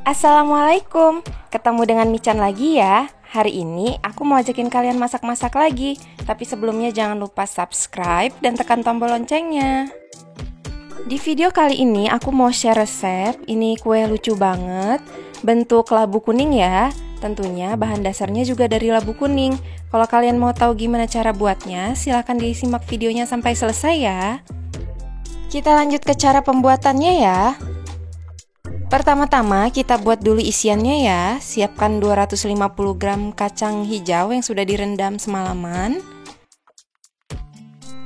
Assalamualaikum, ketemu dengan Michan lagi ya. Hari ini aku mau ajakin kalian masak-masak lagi. Tapi sebelumnya jangan lupa subscribe dan tekan tombol loncengnya. Di video kali ini aku mau share resep. Ini kue lucu banget, bentuk labu kuning ya. Tentunya bahan dasarnya juga dari labu kuning. Kalau kalian mau tahu gimana cara buatnya, silahkan disimak videonya sampai selesai ya. Kita lanjut ke cara pembuatannya ya. Pertama-tama kita buat dulu isiannya ya. Siapkan 250 gram kacang hijau yang sudah direndam semalaman.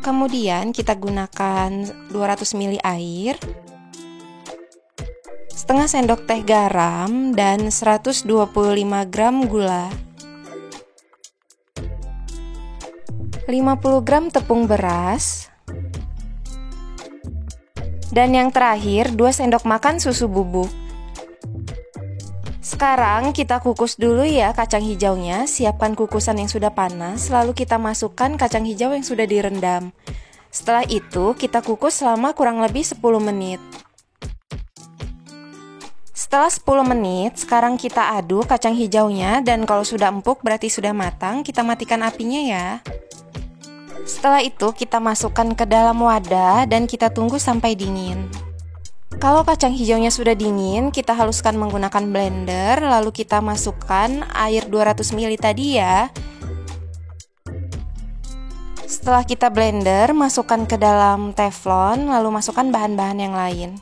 Kemudian kita gunakan 200 ml air, setengah sendok teh garam, dan 125 gram gula, 50 gram tepung beras, dan yang terakhir 2 sendok makan susu bubuk. Sekarang kita kukus dulu ya kacang hijaunya. Siapkan kukusan yang sudah panas, lalu kita masukkan kacang hijau yang sudah direndam. Setelah itu kita kukus selama kurang lebih 10 menit. Setelah 10 menit, sekarang kita aduk kacang hijaunya, dan kalau sudah empuk berarti sudah matang. Kita matikan apinya ya. Setelah itu kita masukkan ke dalam wadah dan kita tunggu sampai dingin. Kalau kacang hijaunya sudah dingin, kita haluskan menggunakan blender, lalu kita masukkan air 200 ml tadi ya. Setelah kita blender, masukkan ke dalam teflon, lalu masukkan bahan-bahan yang lain.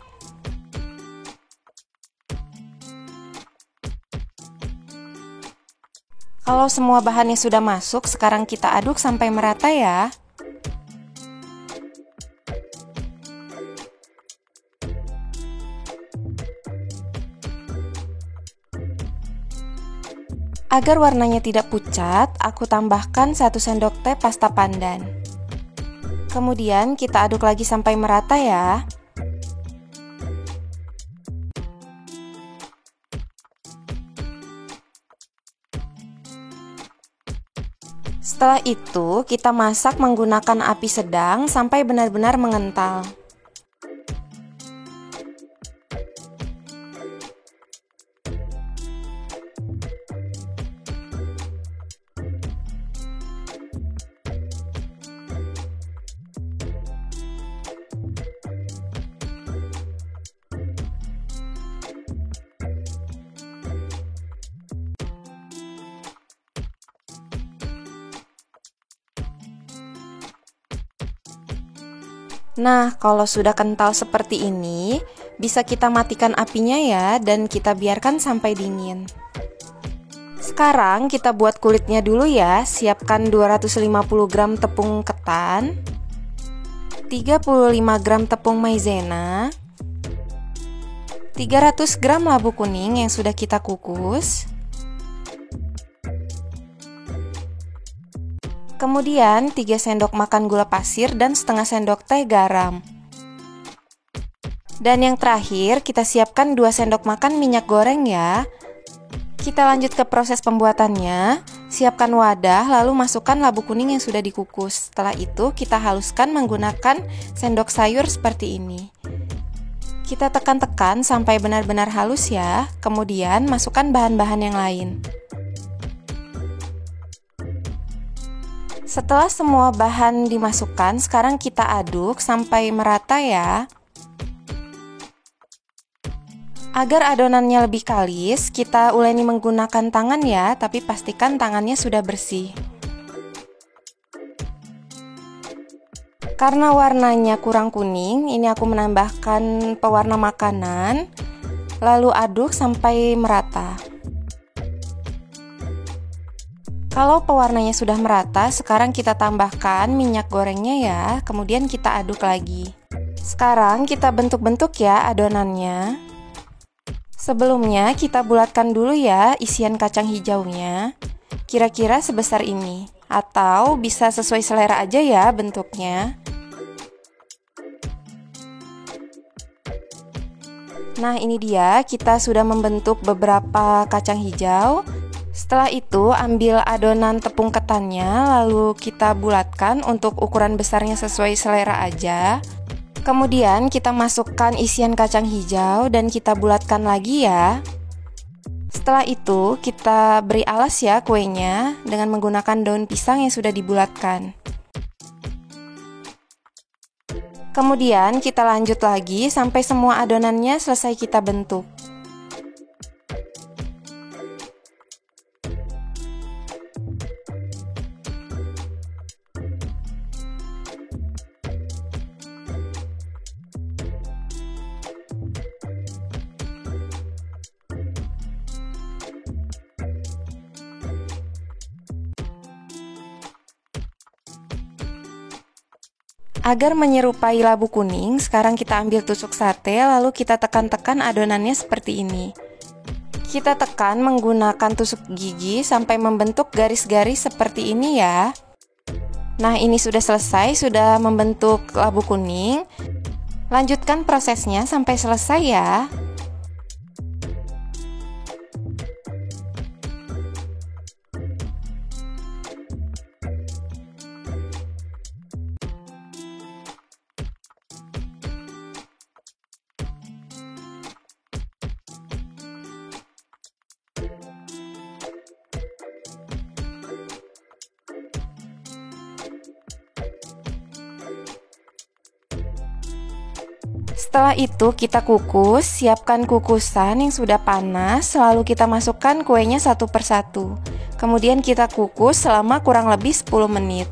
Kalau semua bahannya sudah masuk, sekarang kita aduk sampai merata ya. Agar warnanya tidak pucat, aku tambahkan 1 sendok teh pasta pandan. Kemudian kita aduk lagi sampai merata ya. Setelah itu, kita masak menggunakan api sedang sampai benar-benar mengental. Nah, kalau sudah kental seperti ini, bisa kita matikan apinya ya, dan kita biarkan sampai dingin. Sekarang kita buat kulitnya dulu ya. Siapkan 250 gram tepung ketan, 35 gram tepung maizena, 300 gram labu kuning yang sudah kita kukus. Kemudian 3 sendok makan gula pasir dan setengah sendok teh garam. Dan yang terakhir kita siapkan 2 sendok makan minyak goreng ya. Kita lanjut ke proses pembuatannya. Siapkan wadah, lalu masukkan labu kuning yang sudah dikukus. Setelah itu kita haluskan menggunakan sendok sayur seperti ini. Kita tekan-tekan sampai benar-benar halus ya. Kemudian masukkan bahan-bahan yang lain. Setelah semua bahan dimasukkan, sekarang kita aduk sampai merata ya. Agar adonannya lebih kalis, kita uleni menggunakan tangan ya, tapi pastikan tangannya sudah bersih. Karena warnanya kurang kuning, ini aku menambahkan pewarna makanan, lalu aduk sampai merata. Kalau pewarnanya sudah merata, sekarang kita tambahkan minyak gorengnya ya, kemudian kita aduk lagi. Sekarang kita bentuk-bentuk ya adonannya. Sebelumnya kita bulatkan dulu ya isian kacang hijaunya, kira-kira sebesar ini, atau bisa sesuai selera aja ya bentuknya. Nah, ini dia, kita sudah membentuk beberapa kacang hijau. Setelah itu, ambil adonan tepung ketannya, lalu kita bulatkan untuk ukuran besarnya sesuai selera aja. Kemudian kita masukkan isian kacang hijau dan kita bulatkan lagi ya. Setelah itu, kita beri alas ya kuenya dengan menggunakan daun pisang yang sudah dibulatkan. Kemudian kita lanjut lagi sampai semua adonannya selesai kita bentuk. Agar menyerupai labu kuning, sekarang kita ambil tusuk sate lalu kita tekan-tekan adonannya seperti ini. Kita tekan menggunakan tusuk gigi sampai membentuk garis-garis seperti ini ya. Nah, ini sudah selesai, sudah membentuk labu kuning. Lanjutkan prosesnya sampai selesai ya. Setelah itu kita kukus, siapkan kukusan yang sudah panas, lalu kita masukkan kuenya satu persatu. Kemudian kita kukus selama kurang lebih 10 menit.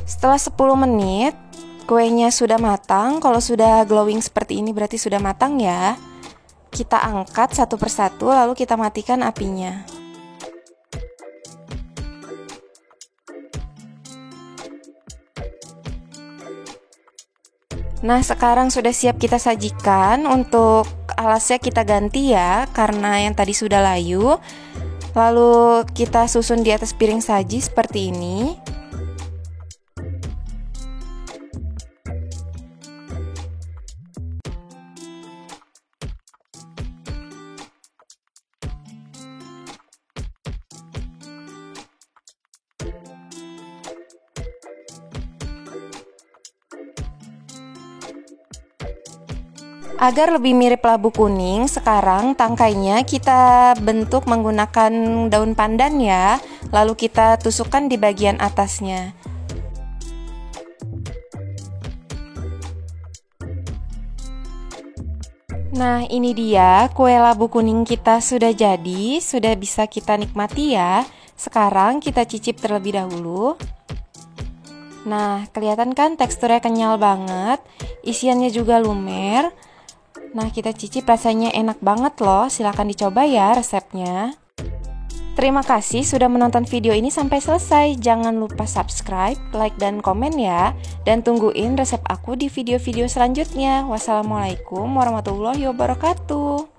Setelah 10 menit, kuenya sudah matang. Kalau sudah glowing seperti ini berarti sudah matang ya. Kita angkat satu persatu lalu kita matikan apinya. Nah, sekarang sudah siap kita sajikan. Untuk alasnya kita ganti ya, karena yang tadi sudah layu. Lalu kita susun di atas piring saji seperti ini. Agar lebih mirip labu kuning, sekarang tangkainya kita bentuk menggunakan daun pandan ya. Lalu kita tusukkan di bagian atasnya. Nah, ini dia kue labu kuning kita sudah jadi, sudah bisa kita nikmati ya. Sekarang kita cicip terlebih dahulu. Nah, kelihatan kan teksturnya kenyal banget, isiannya juga lumer. Nah, kita cicip rasanya enak banget loh, silahkan dicoba ya resepnya. Terima kasih sudah menonton video ini sampai selesai. Jangan lupa subscribe, like, dan komen ya. Dan tungguin resep aku di video-video selanjutnya. Wassalamualaikum warahmatullahi wabarakatuh.